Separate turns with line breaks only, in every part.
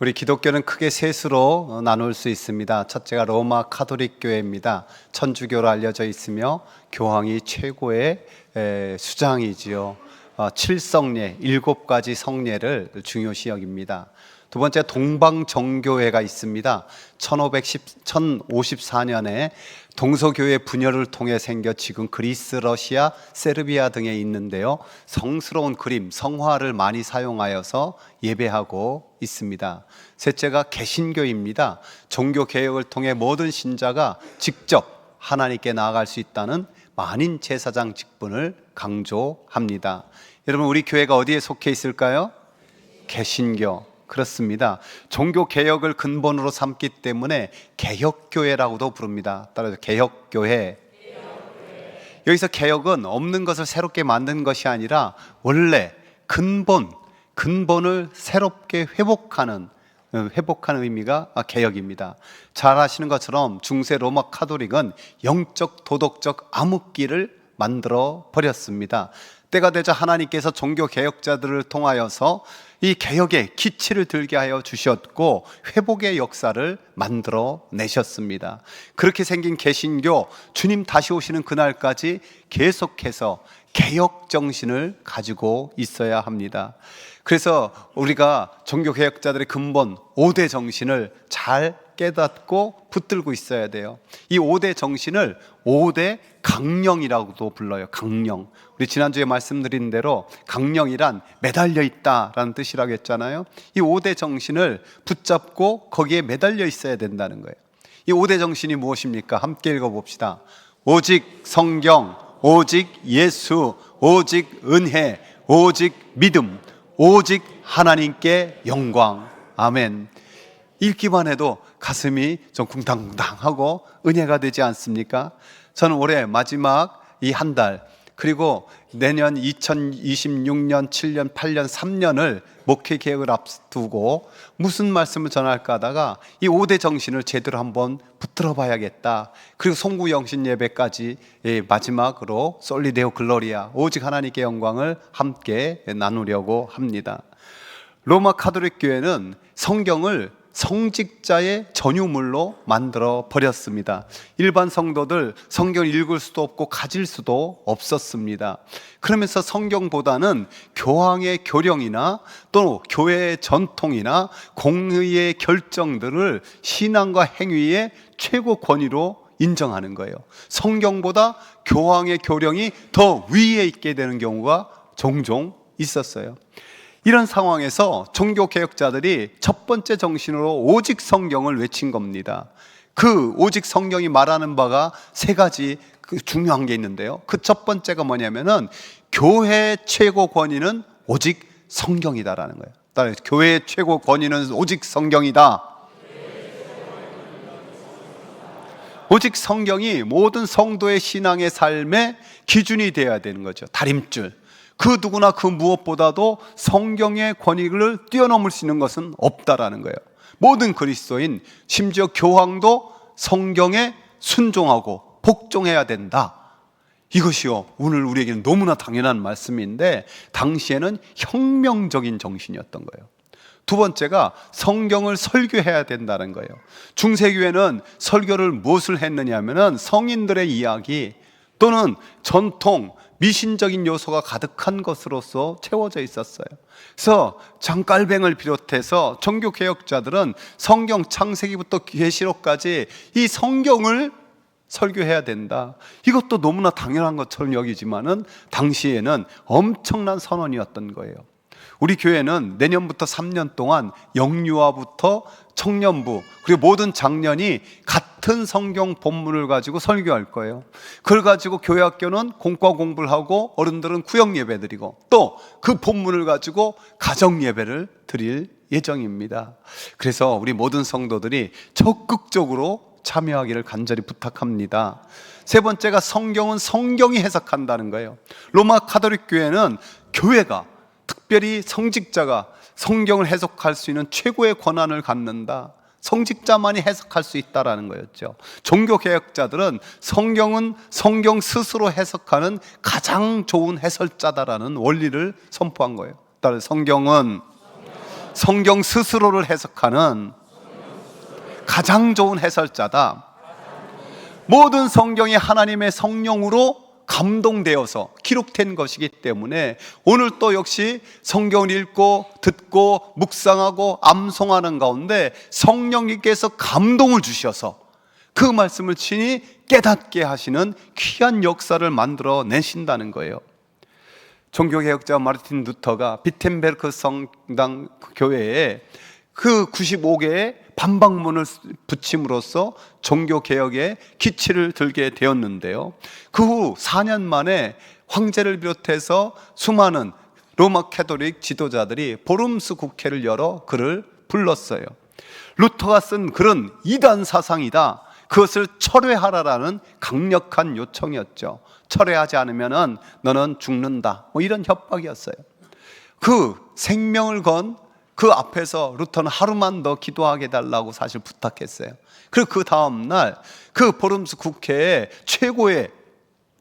우리 기독교는 크게 셋으로 나눌 수 있습니다. 첫째가 로마 카톨릭 교회입니다. 천주교로 알려져 있으며 교황이 최고의 수장이지요. 7성례, 7가지 성례를 중요시 여깁니다. 두 번째 동방정교회가 있습니다. 1554년에 동서교회 분열을 통해 생겨 지금 그리스, 러시아, 세르비아 등에 있는데요. 성스러운 그림, 성화를 많이 사용하여서 예배하고 있습니다. 셋째가 개신교입니다. 종교개혁을 통해 모든 신자가 직접 하나님께 나아갈 수 있다는 만인 제사장 직분을 강조합니다. 여러분, 우리 교회가 어디에 속해 있을까요? 개신교. 그렇습니다. 종교개혁을 근본으로 삼기 때문에 개혁교회라고도 부릅니다. 따라서 개혁교회. 여기서 개혁은 없는 것을 새롭게 만든 것이 아니라 원래 근본을 새롭게 회복하는 의미가 개혁입니다. 잘 아시는 것처럼 중세 로마 카톨릭은 영적 도덕적 암흑기를 만들어 버렸습니다. 때가 되자 하나님께서 종교 개혁자들을 통하여서 이 개혁의 기치를 들게 하여 주셨고 회복의 역사를 만들어 내셨습니다. 그렇게 생긴 개신교, 주님 다시 오시는 그날까지 계속해서 개혁 정신을 가지고 있어야 합니다. 그래서 우리가 종교 개혁자들의 근본 5대 정신을 잘 깨닫고 붙들고 있어야 돼요. 이 5대 정신을 5대 강령이라고도 불러요. 강령. 우리 지난주에 말씀드린 대로 강령이란 매달려 있다라는 뜻이라고 했잖아요. 이 5대 정신을 붙잡고 거기에 매달려 있어야 된다는 거예요. 이 5대 정신이 무엇입니까? 함께 읽어봅시다. 오직 성경, 오직 예수, 오직 은혜, 오직 믿음, 오직 하나님께 영광. 아멘. 읽기만 해도 가슴이 좀 쿵당쿵당하고 은혜가 되지 않습니까? 저는 올해 마지막 이 한 달, 그리고 내년 2026년, 7년, 8년, 3년을 목회 계획을 앞두고 무슨 말씀을 전할까 하다가 이 5대 정신을 제대로 한번 붙들어 봐야겠다. 그리고 송구영신 예배까지 마지막으로 솔리데오 글로리아, 오직 하나님께 영광을 함께 나누려고 합니다. 로마 카톨릭 교회는 성경을 성직자의 전유물로 만들어 버렸습니다. 일반 성도들 성경을 읽을 수도 없고 가질 수도 없었습니다. 그러면서 성경보다는 교황의 교령이나 또 교회의 전통이나 공의의 결정들을 신앙과 행위의 최고 권위로 인정하는 거예요. 성경보다 교황의 교령이 더 위에 있게 되는 경우가 종종 있었어요. 이런 상황에서 종교개혁자들이 첫 번째 정신으로 오직 성경을 외친 겁니다. 그 오직 성경이 말하는 바가 세 가지 중요한 게 있는데요. 그 첫 번째가 뭐냐면은 교회의 최고 권위는 오직 성경이다라는 거예요. 따라서 교회의 최고 권위는 오직 성경이다. 오직 성경이 모든 성도의 신앙의 삶의 기준이 되어야 되는 거죠. 다림줄. 그 누구나 그 무엇보다도 성경의 권위를 뛰어넘을 수 있는 것은 없다라는 거예요. 모든 그리스도인, 심지어 교황도 성경에 순종하고 복종해야 된다. 이것이요, 오늘 우리에게는 너무나 당연한 말씀인데 당시에는 혁명적인 정신이었던 거예요. 두 번째가 성경을 설교해야 된다는 거예요. 중세교회는 설교를 무엇을 했느냐 하면은 성인들의 이야기 또는 전통, 미신적인 요소가 가득한 것으로서 채워져 있었어요. 그래서 장깔뱅을 비롯해서 종교개혁자들은 성경 창세기부터 계시록까지 이 성경을 설교해야 된다. 이것도 너무나 당연한 것처럼 여기지만은 당시에는 엄청난 선언이었던 거예요. 우리 교회는 내년부터 3년 동안 영유아부터 청년부 그리고 모든 장년이 같은 성경 본문을 가지고 설교할 거예요. 그걸 가지고 교회학교는 공과 공부를 하고 어른들은 구역 예배 드리고 또 그 본문을 가지고 가정 예배를 드릴 예정입니다. 그래서 우리 모든 성도들이 적극적으로 참여하기를 간절히 부탁합니다. 세 번째가 성경은 성경이 해석한다는 거예요. 로마 카톨릭 교회는 교회가 특별히 성직자가 성경을 해석할 수 있는 최고의 권한을 갖는다. 성직자만이 해석할 수 있다라는 거였죠. 종교개혁자들은 성경은 성경 스스로 해석하는 가장 좋은 해설자다라는 원리를 선포한 거예요. 따라서 성경은 성경 스스로를 해석하는 가장 좋은 해설자다. 모든 성경이 하나님의 성령으로 감동되어서 기록된 것이기 때문에 오늘 또 역시 성경을 읽고 듣고 묵상하고 암송하는 가운데 성령님께서 감동을 주셔서 그 말씀을 친히 깨닫게 하시는 귀한 역사를 만들어 내신다는 거예요. 종교개혁자 마르틴 루터가 비텐베르크 성당 교회에 그 95개의 반박문을 붙임으로써 종교개혁의 기치를 들게 되었는데요, 그 후 4년 만에 황제를 비롯해서 수많은 로마 캐톨릭 지도자들이 보름스 국회를 열어 그를 불렀어요. 루터가 쓴 글은 이단 사상이다, 그것을 철회하라라는 강력한 요청이었죠. 철회하지 않으면 너는 죽는다, 이런 협박이었어요. 그 생명을 건 그 앞에서 루터는 하루만 더 기도하게 달라고 사실 부탁했어요. 그리고 그 다음 날 그 보름스 국회의 최고의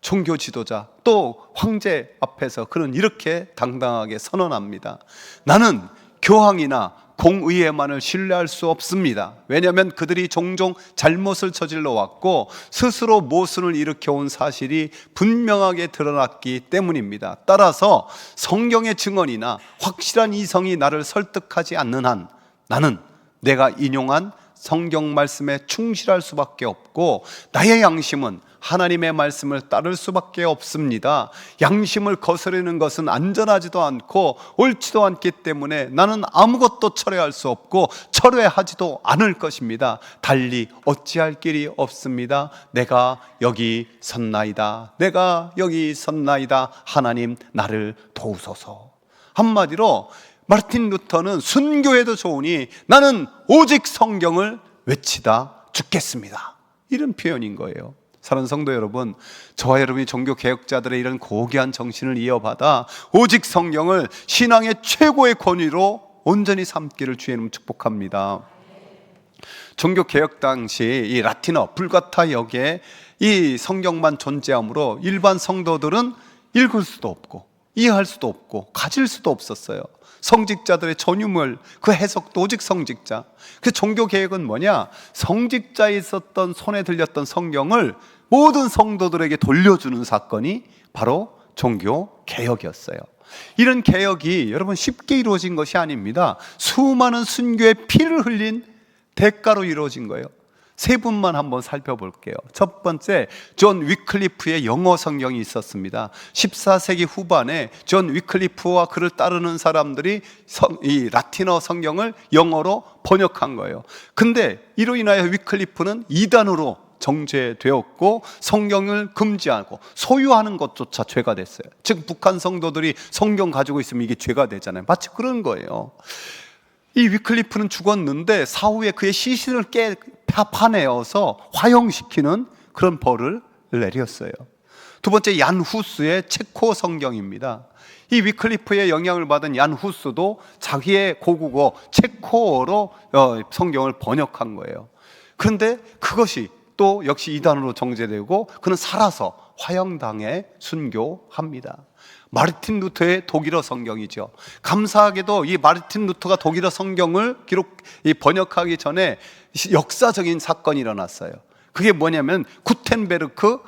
종교 지도자 또 황제 앞에서 그는 이렇게 당당하게 선언합니다. 나는 교황이나 공의회만을 신뢰할 수 없습니다. 왜냐하면 그들이 종종 잘못을 저질러 왔고 스스로 모순을 일으켜온 사실이 분명하게 드러났기 때문입니다. 따라서 성경의 증언이나 확실한 이성이 나를 설득하지 않는 한 나는 내가 인용한 성경 말씀에 충실할 수밖에 없고 나의 양심은 하나님의 말씀을 따를 수밖에 없습니다. 양심을 거스르는 것은 안전하지도 않고 옳지도 않기 때문에 나는 아무것도 철회할 수 없고 철회하지도 않을 것입니다. 달리 어찌할 길이 없습니다. 내가 여기 섰나이다. 내가 여기 섰나이다. 하나님 나를 도우소서. 한마디로 마르틴 루터는 순교해도 좋으니 나는 오직 성경을 외치다 죽겠습니다, 이런 표현인 거예요. 사랑하는 성도 여러분, 저와 여러분이 종교개혁자들의 이런 고귀한 정신을 이어받아 오직 성경을 신앙의 최고의 권위로 온전히 삼기를 주의 이름으로 축복합니다. 종교개혁 당시 이 라틴어 불가타 역에 이 성경만 존재하므로 일반 성도들은 읽을 수도 없고 이해할 수도 없고 가질 수도 없었어요. 성직자들의 전유물, 그 해석도 오직 성직자. 그 종교개혁은 뭐냐? 성직자에 있었던 손에 들렸던 성경을 모든 성도들에게 돌려주는 사건이 바로 종교개혁이었어요. 이런 개혁이 여러분 쉽게 이루어진 것이 아닙니다. 수많은 순교의 피를 흘린 대가로 이루어진 거예요. 세 분만 한번 살펴볼게요. 첫 번째, 존 위클리프의 영어 성경이 있었습니다. 14세기 후반에 존 위클리프와 그를 따르는 사람들이 이 라틴어 성경을 영어로 번역한 거예요. 근데 이로 인하여 위클리프는 이단으로 정죄되었고 성경을 금지하고 소유하는 것조차 죄가 됐어요. 즉 북한 성도들이 성경 가지고 있으면 이게 죄가 되잖아요. 마치 그런 거예요. 이 위클리프는 죽었는데 사후에 그의 시신을 파내어서 화형시키는 그런 벌을 내렸어요. 두 번째, 얀 후스의 체코 성경입니다. 이 위클리프의 영향을 받은 얀 후스도 자기의 고국어 체코어로 성경을 번역한 거예요. 그런데 그것이 또 역시 이단으로 정죄되고 그는 살아서 화형당해 순교합니다. 마르틴 루터의 독일어 성경이죠. 감사하게도 이 마르틴 루터가 독일어 성경을 번역하기 전에 역사적인 사건이 일어났어요. 그게 뭐냐면 구텐베르크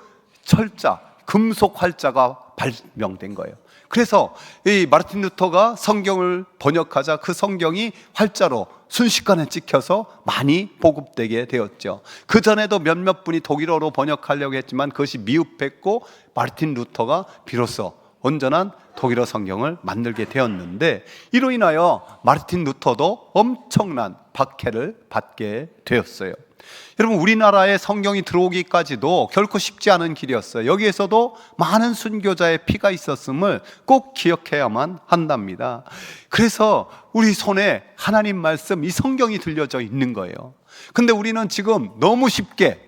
철자, 금속 활자가 발명된 거예요. 그래서 이 마르틴 루터가 성경을 번역하자 그 성경이 활자로 순식간에 찍혀서 많이 보급되게 되었죠. 그 전에도 몇몇 분이 독일어로 번역하려고 했지만 그것이 미흡했고 마르틴 루터가 비로소 온전한 독일어 성경을 만들게 되었는데 이로 인하여 마르틴 루터도 엄청난 박해를 받게 되었어요. 여러분, 우리나라에 성경이 들어오기까지도 결코 쉽지 않은 길이었어요. 여기에서도 많은 순교자의 피가 있었음을 꼭 기억해야만 한답니다. 그래서 우리 손에 하나님 말씀, 이 성경이 들려져 있는 거예요. 근데 우리는 지금 너무 쉽게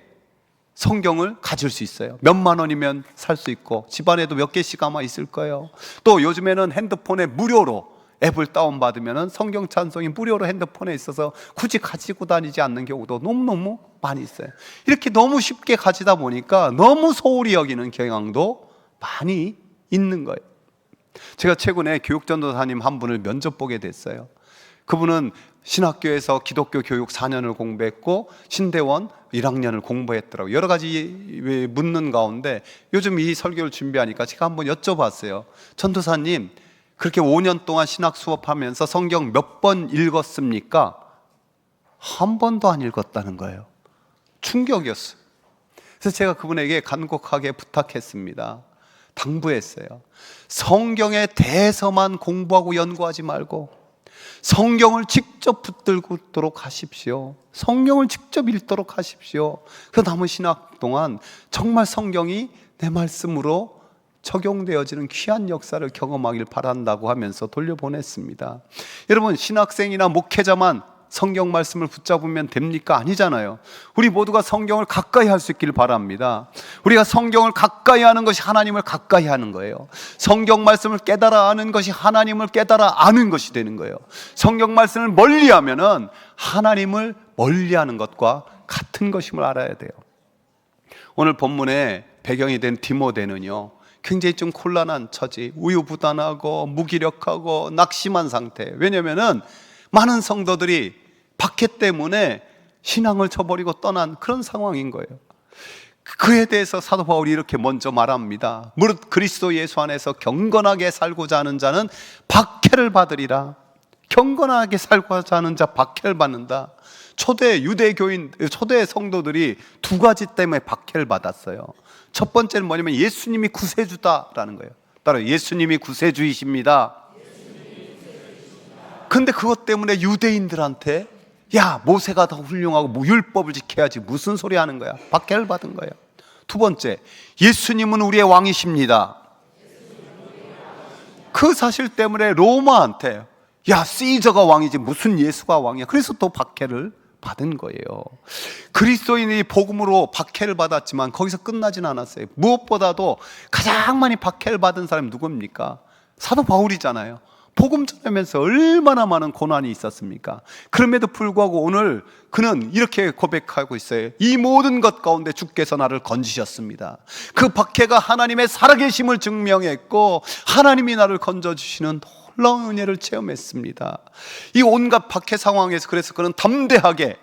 성경을 가질 수 있어요. 몇만 원이면 살 수 있고 집안에도 몇 개씩 아마 있을 거예요. 또 요즘에는 핸드폰에 무료로 앱을 다운받으면 성경 찬송이 무료로 핸드폰에 있어서 굳이 가지고 다니지 않는 경우도 너무너무 많이 있어요. 이렇게 너무 쉽게 가지다 보니까 너무 소홀히 여기는 경향도 많이 있는 거예요. 제가 최근에 교육전도사님 한 분을 면접 보게 됐어요. 그분은 신학교에서 기독교 교육 4년을 공부했고 신대원 1학년을 공부했더라고요. 여러 가지 묻는 가운데 요즘 이 설교를 준비하니까 제가 한번 여쭤봤어요. 전도사님, 그렇게 5년 동안 신학 수업하면서 성경 몇 번 읽었습니까? 한 번도 안 읽었다는 거예요. 충격이었어요. 그래서 제가 그분에게 간곡하게 부탁했습니다. 당부했어요. 성경에 대해서만 공부하고 연구하지 말고 성경을 직접 붙들도록 하십시오. 성경을 직접 읽도록 하십시오. 그 남은 신학 동안 정말 성경이 내 말씀으로 적용되어지는 귀한 역사를 경험하길 바란다고 하면서 돌려보냈습니다. 여러분, 신학생이나 목회자만 성경 말씀을 붙잡으면 됩니까? 아니잖아요. 우리 모두가 성경을 가까이 할 수 있길 바랍니다. 우리가 성경을 가까이 하는 것이 하나님을 가까이 하는 거예요. 성경 말씀을 깨달아 아는 것이 하나님을 깨달아 아는 것이 되는 거예요. 성경 말씀을 멀리 하면은 하나님을 멀리 하는 것과 같은 것임을 알아야 돼요. 오늘 본문의 배경이 된 디모데는요, 굉장히 좀 곤란한 처지, 우유부단하고 무기력하고 낙심한 상태. 왜냐면은 많은 성도들이 박해 때문에 신앙을 저버리고 떠난 그런 상황인 거예요. 그에 대해서 사도 바울이 이렇게 먼저 말합니다. 무릇 그리스도 예수 안에서 경건하게 살고자 하는 자는 박해를 받으리라. 경건하게 살고자 하는 자 박해를 받는다. 초대 유대교인, 초대 성도들이 두 가지 때문에 박해를 받았어요. 첫 번째는 뭐냐면 예수님이 구세주다라는 거예요. 따로 예수님이 구세주이십니다. 근데 그것 때문에 유대인들한테 야, 모세가 더 훌륭하고 율법을 지켜야지 무슨 소리 하는 거야? 박해를 받은 거예요. 두 번째, 예수님은 우리의 왕이십니다. 그 사실 때문에 로마한테 야, 시저가 왕이지 무슨 예수가 왕이야. 그래서 또 박해를 받은 거예요. 그리스도인이 복음으로 박해를 받았지만 거기서 끝나진 않았어요. 무엇보다도 가장 많이 박해를 받은 사람이 누굽니까? 사도 바울이잖아요. 복음 전하면서 얼마나 많은 고난이 있었습니까? 그럼에도 불구하고 오늘 그는 이렇게 고백하고 있어요. 이 모든 것 가운데 주께서 나를 건지셨습니다. 그 박해가 하나님의 살아계심을 증명했고 하나님이 나를 건져주시는 놀라운 은혜를 체험했습니다. 이 온갖 박해 상황에서 그래서 그는 담대하게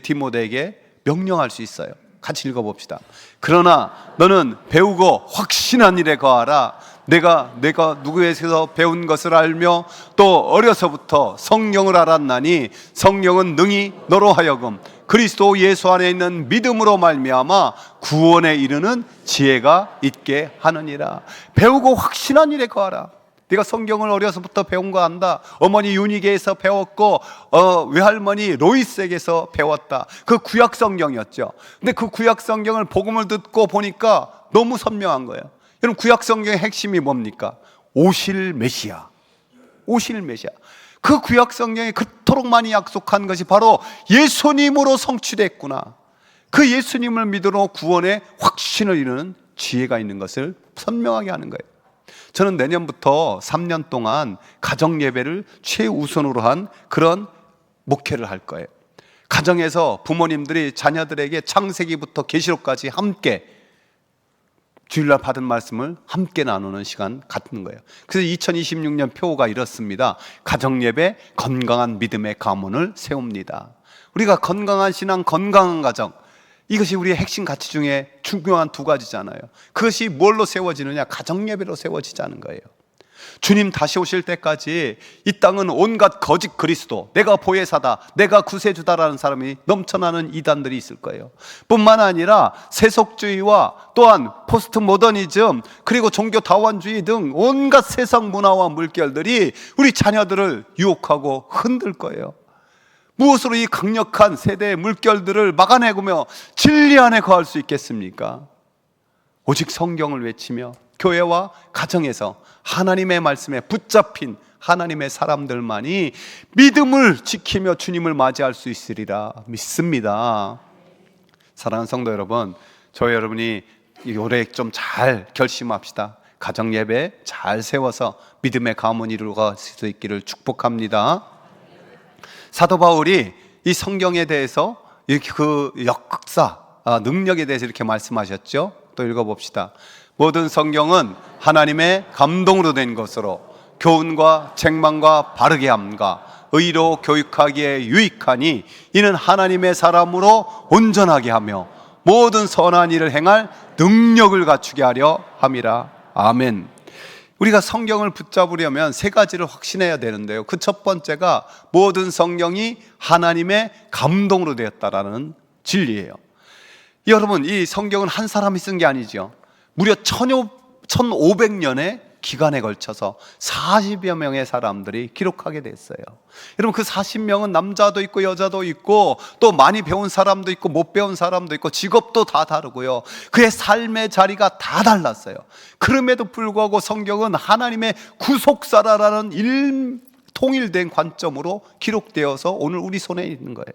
디모데에게 명령할 수 있어요. 같이 읽어봅시다. 그러나 너는 배우고 확신한 일에 거하라. 내가 누구에게서 배운 것을 알며 또 어려서부터 성령을 알았나니 성령은 능히 너로 하여금 그리스도 예수 안에 있는 믿음으로 말미암아 구원에 이르는 지혜가 있게 하느니라. 배우고 확신한 일에 거하라. 네가 성경을 어려서부터 배운 거 안다. 어머니 유니게에서 배웠고 외할머니 로이스에게서 배웠다. 그 구약 성경이었죠. 근데 그 구약 성경을 복음을 듣고 보니까 너무 선명한 거예요. 여러분, 구약 성경의 핵심이 뭡니까? 오실 메시아. 오실 메시아. 그 구약 성경에 그토록 많이 약속한 것이 바로 예수님으로 성취됐구나. 그 예수님을 믿으러 구원의 확신을 이루는 지혜가 있는 것을 선명하게 하는 거예요. 저는 내년부터 3년 동안 가정 예배를 최우선으로 한 그런 목회를 할 거예요. 가정에서 부모님들이 자녀들에게 창세기부터 계시록까지 함께 주일날 받은 말씀을 함께 나누는 시간 갖는 거예요. 그래서 2026년 표가 이렇습니다. 가정예배, 건강한 믿음의 가문을 세웁니다. 우리가 건강한 신앙, 건강한 가정, 이것이 우리의 핵심 가치 중에 중요한 두 가지잖아요. 그것이 뭘로 세워지느냐? 가정예배로 세워지자는 거예요. 주님 다시 오실 때까지 이 땅은 온갖 거짓 그리스도, 내가 보혜사다, 내가 구세주다라는 사람이 넘쳐나는 이단들이 있을 거예요. 뿐만 아니라 세속주의와 또한 포스트 모더니즘, 그리고 종교 다원주의 등 온갖 세상 문화와 물결들이 우리 자녀들을 유혹하고 흔들 거예요. 무엇으로 이 강력한 세대의 물결들을 막아내고며 진리 안에 거할 수 있겠습니까? 오직 성경을 외치며 교회와 가정에서 하나님의 말씀에 붙잡힌 하나님의 사람들만이 믿음을 지키며 주님을 맞이할 수 있으리라 믿습니다. 사랑하는 성도 여러분, 저희 여러분이 올해 좀 잘 결심합시다. 가정 예배 잘 세워서 믿음의 가문 이루어갈 수 있기를 축복합니다. 사도 바울이 이 성경에 대해서 이렇게 그 역사, 능력에 대해서 이렇게 말씀하셨죠. 또 읽어봅시다. 모든 성경은 하나님의 감동으로 된 것으로 교훈과 책망과 바르게 함과 의로 교육하기에 유익하니 이는 하나님의 사람으로 온전하게 하며 모든 선한 일을 행할 능력을 갖추게 하려 함이라. 아멘. 우리가 성경을 붙잡으려면 세 가지를 확신해야 되는데요. 그 첫 번째가 모든 성경이 하나님의 감동으로 되었다라는 진리예요. 여러분, 이 성경은 한 사람이 쓴 게 아니죠. 무려 1500년의 기간에 걸쳐서 40여 명의 사람들이 기록하게 됐어요. 여러분, 그 40명은 남자도 있고 여자도 있고 또 많이 배운 사람도 있고 못 배운 사람도 있고 직업도 다 다르고요. 그의 삶의 자리가 다 달랐어요. 그럼에도 불구하고 성경은 하나님의 구속사라는 통일된 관점으로 기록되어서 오늘 우리 손에 있는 거예요.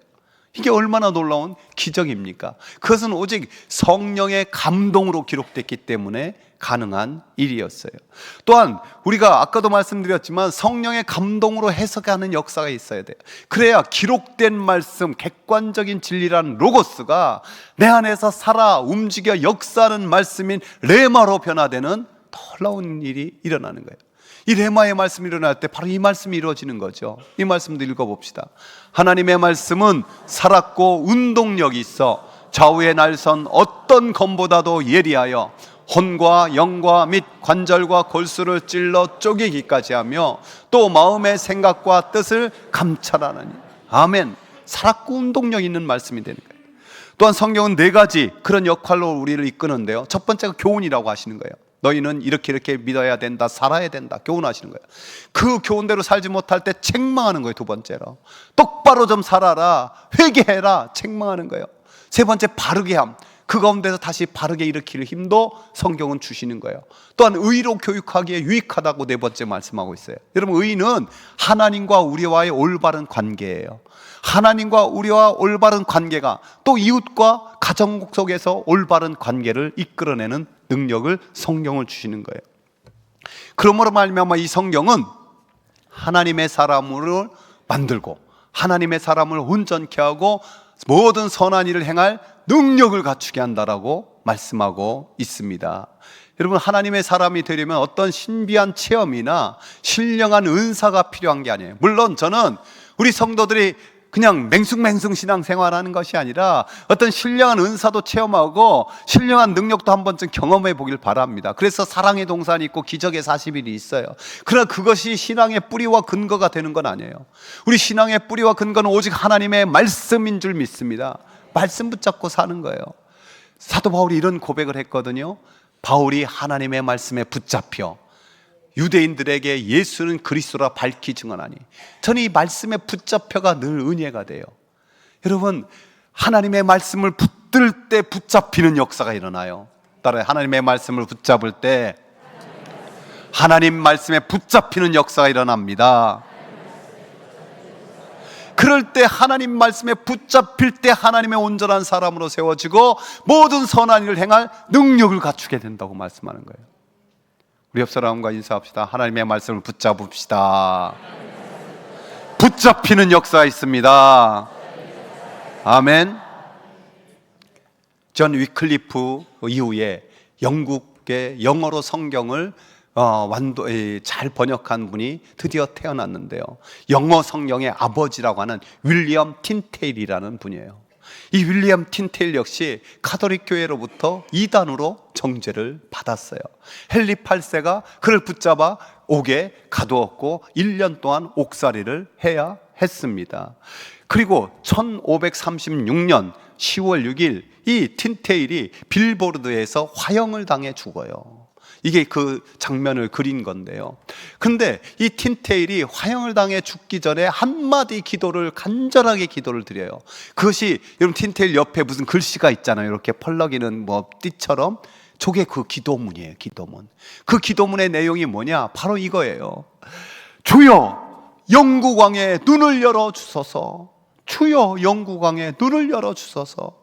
이게 얼마나 놀라운 기적입니까? 그것은 오직 성령의 감동으로 기록됐기 때문에 가능한 일이었어요. 또한 우리가 아까도 말씀드렸지만 성령의 감동으로 해석하는 역사가 있어야 돼요. 그래야 기록된 말씀, 객관적인 진리라는 로고스가 내 안에서 살아 움직여 역사하는 말씀인 레마로 변화되는 놀라운 일이 일어나는 거예요. 이 레마의 말씀이 일어날 때 바로 이 말씀이 이루어지는 거죠. 이 말씀도 읽어봅시다. 하나님의 말씀은 살았고 운동력이 있어 좌우의 날선 어떤 검보다도 예리하여 혼과 영과 및 관절과 골수를 찔러 쪼개기까지 하며 또 마음의 생각과 뜻을 감찰하느니. 아멘. 살았고 운동력 있는 말씀이 되는 거예요. 또한 성경은 네 가지 그런 역할로 우리를 이끄는데요. 첫 번째가 교훈이라고 하시는 거예요. 너희는 이렇게 믿어야 된다, 살아야 된다, 교훈하시는 거예요. 그 교훈대로 살지 못할 때 책망하는 거예요. 두 번째로 똑바로 좀 살아라, 회개해라, 책망하는 거예요. 세 번째 바르게 함, 그 가운데서 다시 바르게 일으킬 힘도 성경은 주시는 거예요. 또한 의로 교육하기에 유익하다고 네 번째 말씀하고 있어요. 여러분, 의는 하나님과 우리와의 올바른 관계예요. 하나님과 우리와 올바른 관계가 또 이웃과 가정 속에서 올바른 관계를 이끌어내는 능력을 성경을 주시는 거예요. 그러므로 말미암아 이 성경은 하나님의 사람을 만들고 하나님의 사람을 온전케 하고 모든 선한 일을 행할 능력을 갖추게 한다라고 말씀하고 있습니다. 여러분, 하나님의 사람이 되려면 어떤 신비한 체험이나 신령한 은사가 필요한 게 아니에요. 물론 저는 우리 성도들이 그냥 맹숭맹숭 신앙생활하는 것이 아니라 어떤 신령한 은사도 체험하고 신령한 능력도 한 번쯤 경험해 보길 바랍니다. 그래서 사랑의 동산이 있고 기적의 40일이 있어요. 그러나 그것이 신앙의 뿌리와 근거가 되는 건 아니에요. 우리 신앙의 뿌리와 근거는 오직 하나님의 말씀인 줄 믿습니다. 말씀 붙잡고 사는 거예요. 사도 바울이 이런 고백을 했거든요. 바울이 하나님의 말씀에 붙잡혀 유대인들에게 예수는 그리스도라 밝히 증언하니. 저는 이 말씀에 붙잡혀가 늘 은혜가 돼요. 여러분, 하나님의 말씀을 붙들 때 붙잡히는 역사가 일어나요. 따라요. 하나님의 말씀을 붙잡을 때 하나님 말씀에 붙잡히는 역사가 일어납니다. 그럴 때 하나님 말씀에 붙잡힐 때 하나님의 온전한 사람으로 세워지고 모든 선한 일을 행할 능력을 갖추게 된다고 말씀하는 거예요. 우리 옆 사람과 인사합시다. 하나님의 말씀을 붙잡읍시다. 붙잡히는 역사가 있습니다. 아멘. 존 위클리프 이후에 영국의 영어로 성경을 잘 번역한 분이 드디어 태어났는데요. 영어 성경의 아버지라고 하는 윌리엄 틴테일이라는 분이에요. 이 윌리엄 틴테일 역시 가톨릭 교회로부터 이단으로 정죄를 받았어요. 헨리 8세가 그를 붙잡아 옥에 가두었고 1년 동안 옥살이를 해야 했습니다. 그리고 1536년 10월 6일 이 틴테일이 빌보르드에서 화형을 당해 죽어요. 이게 그 장면을 그린 건데요. 근데 이 틴테일이 화형을 당해 죽기 전에 한마디 기도를, 간절하게 기도를 드려요. 그것이 여러분, 틴테일 옆에 무슨 글씨가 있잖아요. 이렇게 펄럭이는 띠처럼. 저게 그 기도문이에요. 기도문. 그 기도문의 내용이 뭐냐? 바로 이거예요. 주여 영국 왕의 눈을 열어 주소서. 주여 영국 왕의 눈을 열어 주소서.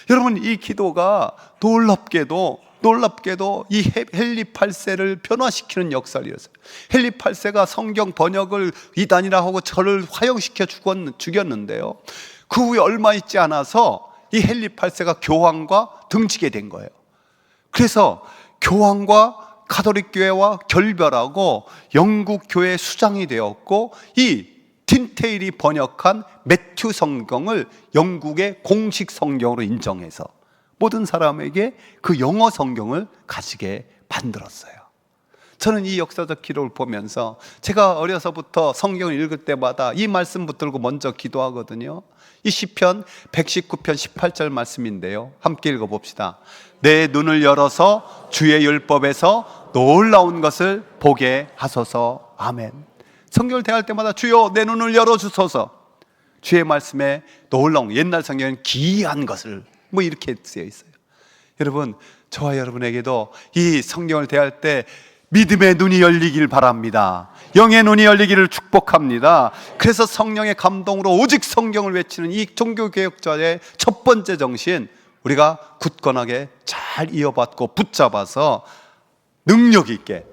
여러분, 이 기도가 놀랍게도 이 헨리 8세를 변화시키는 역사를 이뤘어요. 헨리 8세가 성경 번역을 이단이라 하고 저를 화형시켜 죽였는데요. 그 후에 얼마 있지 않아서 이 헨리 8세가 교황과 등지게 된 거예요. 그래서 교황과 가톨릭 교회와 결별하고 영국 교회 수장이 되었고 이 틴테일이 번역한 매튜 성경을 영국의 공식 성경으로 인정해서 모든 사람에게 그 영어 성경을 가지게 만들었어요. 저는 이 역사적 기록을 보면서 제가 어려서부터 성경을 읽을 때마다 이 말씀 붙들고 먼저 기도하거든요. 이 시편 119편 18절 말씀인데요, 함께 읽어봅시다. 내 눈을 열어서 주의 율법에서 놀라운 것을 보게 하소서. 아멘. 성경을 대할 때마다 주여 내 눈을 열어주소서. 주의 말씀에 놀라운, 옛날 성경은 기이한 것을 뭐 이렇게 쓰여 있어요. 여러분, 저와 여러분에게도 이 성경을 대할 때 믿음의 눈이 열리길 바랍니다. 영의 눈이 열리기를 축복합니다. 그래서 성령의 감동으로 오직 성경을 외치는 이 종교개혁자의 첫 번째 정신, 우리가 굳건하게 잘 이어받고 붙잡아서 능력 있게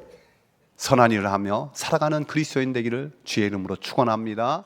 선한 일을 하며 살아가는 그리스도인 되기를 주의 이름으로 축원합니다.